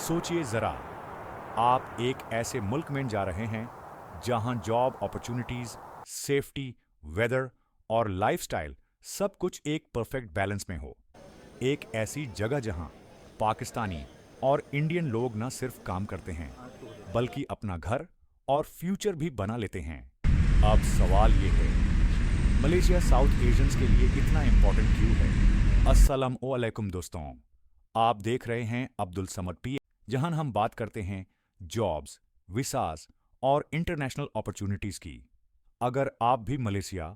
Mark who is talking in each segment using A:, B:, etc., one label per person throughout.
A: सोचिए जरा, आप एक ऐसे मुल्क में जा रहे हैं जहां जॉब अपॉर्चुनिटीज, सेफ्टी, वेदर और लाइफस्टाइल सब कुछ एक परफेक्ट बैलेंस में हो। एक ऐसी जगह जहां पाकिस्तानी और इंडियन लोग न सिर्फ काम करते हैं बल्कि अपना घर और फ्यूचर भी बना लेते हैं। अब सवाल ये है, मलेशिया साउथ एशियंस के लिए इतना इंपॉर्टेंट क्यों है? अस्सलामु अलैकुम दोस्तों, आप देख रहे हैं अब्दुल समद पी, जहां हम बात करते हैं जॉब्स, विसाज और इंटरनेशनल अपॉर्चुनिटीज की। अगर आप भी मलेशिया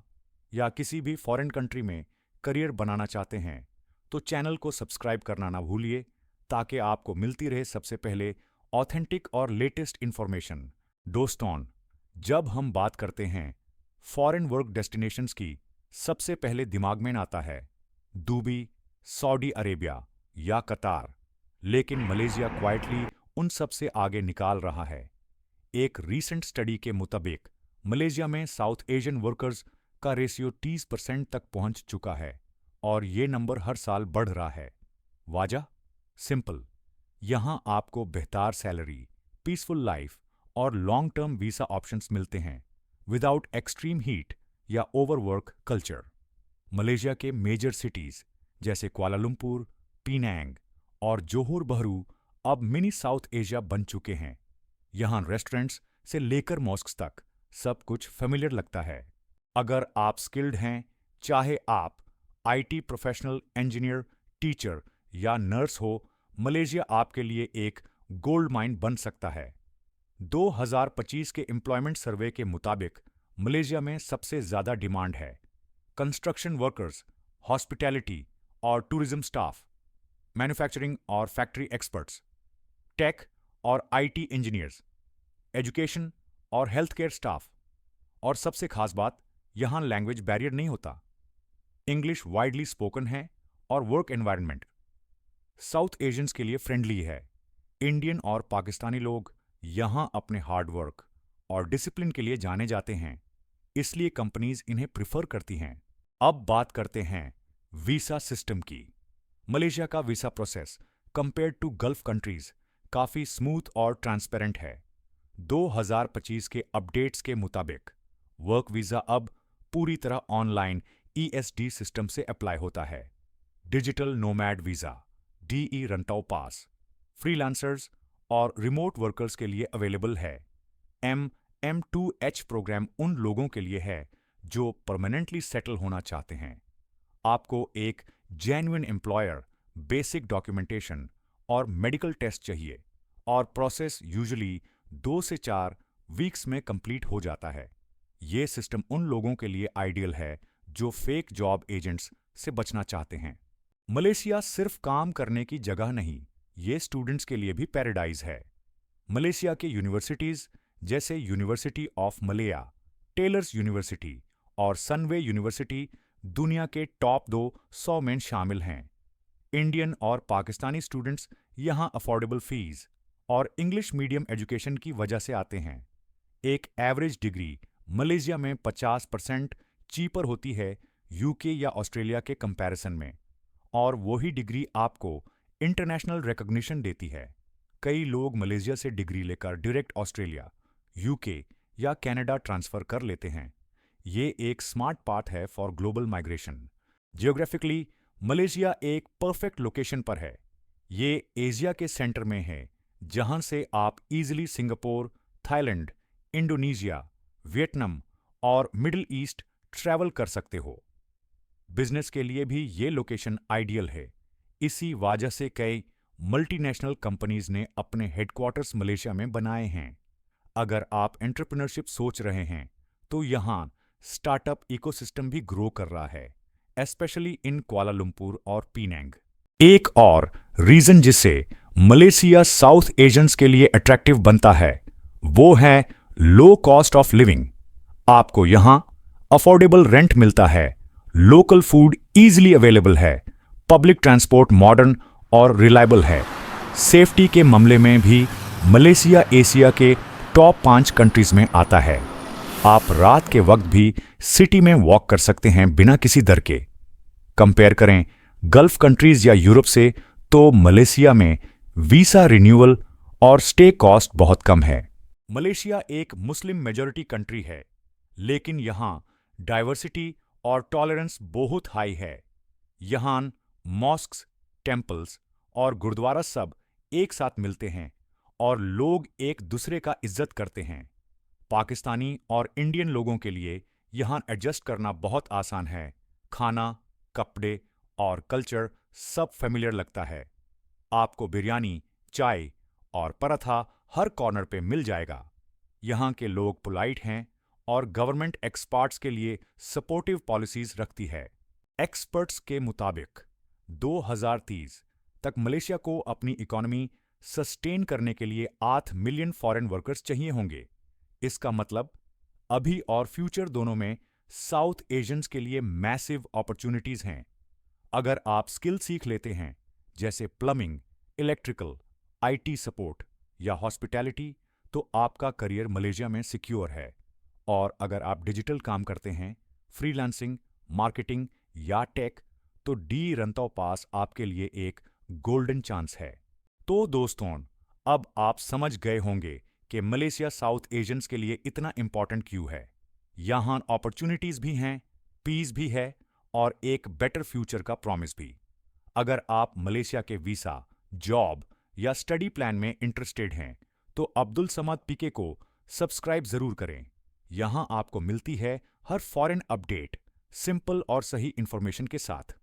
A: या किसी भी फॉरेन कंट्री में करियर बनाना चाहते हैं तो चैनल को सब्सक्राइब करना ना भूलिए, ताकि आपको मिलती रहे सबसे पहले ऑथेंटिक और लेटेस्ट इंफॉर्मेशन। दोस्तों, जब हम बात करते हैं फॉरेन वर्क डेस्टिनेशंस की, सबसे पहले दिमाग में आता है दुबई, सऊदी अरेबिया या कतार। लेकिन मलेशिया क्वाइटली उन सब से आगे निकाल रहा है। एक रीसेंट स्टडी के मुताबिक मलेशिया में साउथ एशियन वर्कर्स का रेशियो 30% तक पहुंच चुका है और ये नंबर हर साल बढ़ रहा है। वजह सिंपल, यहां आपको बेहतर सैलरी, पीसफुल लाइफ और लॉन्ग टर्म वीजा ऑप्शंस मिलते हैं विदाउट एक्सट्रीम हीट या ओवरवर्क कल्चर। मलेशिया के मेजर सिटीज जैसे कुआलालंपुर, पीनांग और जोहोर बारू अब मिनी साउथ एशिया बन चुके हैं। यहां रेस्टोरेंट्स से लेकर मॉस्क्स तक सब कुछ फेमिलियर लगता है। अगर आप स्किल्ड हैं, चाहे आप आईटी प्रोफेशनल, इंजीनियर, टीचर या नर्स हो, मलेशिया आपके लिए एक गोल्ड माइन बन सकता है। 2025 के एम्प्लॉयमेंट सर्वे के मुताबिक मलेशिया में सबसे ज्यादा डिमांड है कंस्ट्रक्शन वर्कर्स, हॉस्पिटैलिटी और टूरिज्म स्टाफ, मैन्युफैक्चरिंग और फैक्ट्री एक्सपर्ट्स, टेक और आईटी इंजीनियर्स, एजुकेशन और हेल्थ केयर स्टाफ। और सबसे खास बात, यहां लैंग्वेज बैरियर नहीं होता। इंग्लिश वाइडली स्पोकन है और वर्क एनवायरनमेंट साउथ एशियंस के लिए फ्रेंडली है। इंडियन और पाकिस्तानी लोग यहां अपने हार्ड वर्क और डिसिप्लिन के लिए जाने जाते हैं, इसलिए कंपनीज इन्हें प्रिफर करती हैं। अब बात करते हैं वीसा सिस्टम की। मलेशिया का visa process compare to Gulf countries काफी स्मूथ और ट्रांसपेरेंट है। 2025 के अपडेट्स के मुताबिक वर्क वीजा अब पूरी तरह ऑनलाइन ESD सिस्टम से अप्लाई होता है। डिजिटल नोमैड वीजा, DE रंटाओ पास, फ्रीलांसर्स और रिमोट वर्कर्स के लिए अवेलेबल है। M2H प्रोग्राम उन लोगों के लिए है जो परमानेंटली सेटल होना चाहते हैं। आपको एक जेन्युइन एम्प्लॉयर, बेसिक डॉक्यूमेंटेशन और मेडिकल टेस्ट चाहिए और प्रोसेस यूजुअली 2 से 4 वीक्स में कंप्लीट हो जाता है। ये सिस्टम उन लोगों के लिए आइडियल है जो फेक जॉब एजेंट्स से बचना चाहते हैं। मलेशिया सिर्फ काम करने की जगह नहीं, ये स्टूडेंट्स के लिए भी पैराडाइज है। मलेशिया के यूनिवर्सिटीज जैसे यूनिवर्सिटी ऑफ मलेया, टेलर्स यूनिवर्सिटी और सनवे यूनिवर्सिटी दुनिया के टॉप 200 में शामिल हैं। इंडियन और पाकिस्तानी स्टूडेंट्स यहां अफोर्डेबल फीस और इंग्लिश मीडियम एजुकेशन की वजह से आते हैं। एक एवरेज डिग्री मलेशिया में 50% चीपर होती है यूके या ऑस्ट्रेलिया के कंपैरिजन में, और वही डिग्री आपको इंटरनेशनल रिकॉग्निशन देती है। कई लोग मलेशिया से डिग्री लेकर डायरेक्ट ऑस्ट्रेलिया, यूके या कनाडा ट्रांसफर कर लेते हैं। ये एक स्मार्ट पाथ है for global migration. Geographically Malaysia एक परफेक्ट लोकेशन पर है। ये एशिया के सेंटर में है, जहां से आप easily Singapore, Thailand, Indonesia, Vietnam और मिडिल ईस्ट ट्रैवल कर सकते हो। बिजनेस के लिए भी ये लोकेशन आइडियल है। इसी वजह से कई मल्टीनेशनल कंपनीज ने अपने हेडक्वार्टर्स मलेशिया में बनाए हैं। अगर आप एंटरप्रेन्योरशिप सोच रहे हैं तो यहाँ स्टार्टअप इकोसिस्टम भी ग्रो कर रहा है, एस्पेशली इन कुआलालंपुर और पीनांग। एक और रीजन जिससे मलेशिया साउथ एशियंस के लिए अट्रैक्टिव बनता है वो है लो कॉस्ट ऑफ लिविंग। आपको यहां अफोर्डेबल रेंट मिलता है, लोकल फूड इजीली अवेलेबल है, पब्लिक ट्रांसपोर्ट मॉडर्न और रिलायबल है। सेफ्टी के मामले में भी मलेशिया एशिया के टॉप 5 कंट्रीज में आता है। आप रात के वक्त भी सिटी में वॉक कर सकते हैं बिना किसी डर के। कंपेयर करें गल्फ कंट्रीज या यूरोप से तो मलेशिया में वीसा रिन्यूअल और स्टे कॉस्ट बहुत कम है। मलेशिया एक मुस्लिम मेजॉरिटी कंट्री है, लेकिन यहाँ डाइवर्सिटी और टॉलरेंस बहुत हाई है। यहाँ मॉस्क्स, टेम्पल्स और गुरुद्वारा सब एक साथ मिलते हैं और लोग एक दूसरे का इज्जत करते हैं। पाकिस्तानी और इंडियन लोगों के लिए यहाँ एडजस्ट करना बहुत आसान है। खाना, कपड़े और कल्चर सब फेमिलियर लगता है। आपको बिरयानी, चाय और पराठा हर कॉर्नर पे मिल जाएगा। यहाँ के लोग पोलाइट हैं और गवर्नमेंट एक्सपर्ट्स के लिए सपोर्टिव पॉलिसीज रखती है। एक्सपर्ट्स के मुताबिक 2030 तक मलेशिया को अपनी इकोनॉमी सस्टेन करने के लिए 8 मिलियन फॉरेन वर्कर्स चाहिए होंगे। इसका मतलब अभी और फ्यूचर दोनों में साउथ एशियंस के लिए मैसिव अपॉर्चुनिटीज हैं। अगर आप स्किल सीख लेते हैं, जैसे प्लम्बिंग, इलेक्ट्रिकल, आईटी सपोर्ट या हॉस्पिटैलिटी, तो आपका करियर मलेशिया में सिक्योर है। और अगर आप डिजिटल काम करते हैं, फ्रीलांसिंग, मार्केटिंग या टेक, तो डी रंताओ पास आपके लिए एक गोल्डन चांस है। तो दोस्तों, अब आप समझ गए होंगे कि मलेशिया साउथ एशियंस के लिए इतना इंपॉर्टेंट क्यों है। यहाँ अपॉर्चुनिटीज भी हैं, पीस भी है और एक बेटर फ्यूचर का प्रॉमिस भी। अगर आप मलेशिया के वीसा, जॉब या स्टडी प्लान में इंटरेस्टेड हैं, तो अब्दुल समद पीके को सब्सक्राइब जरूर करें। यहाँ आपको मिलती है हर फॉरेन अपडेट, सिंपल और सही इंफॉर्मेशन के साथ।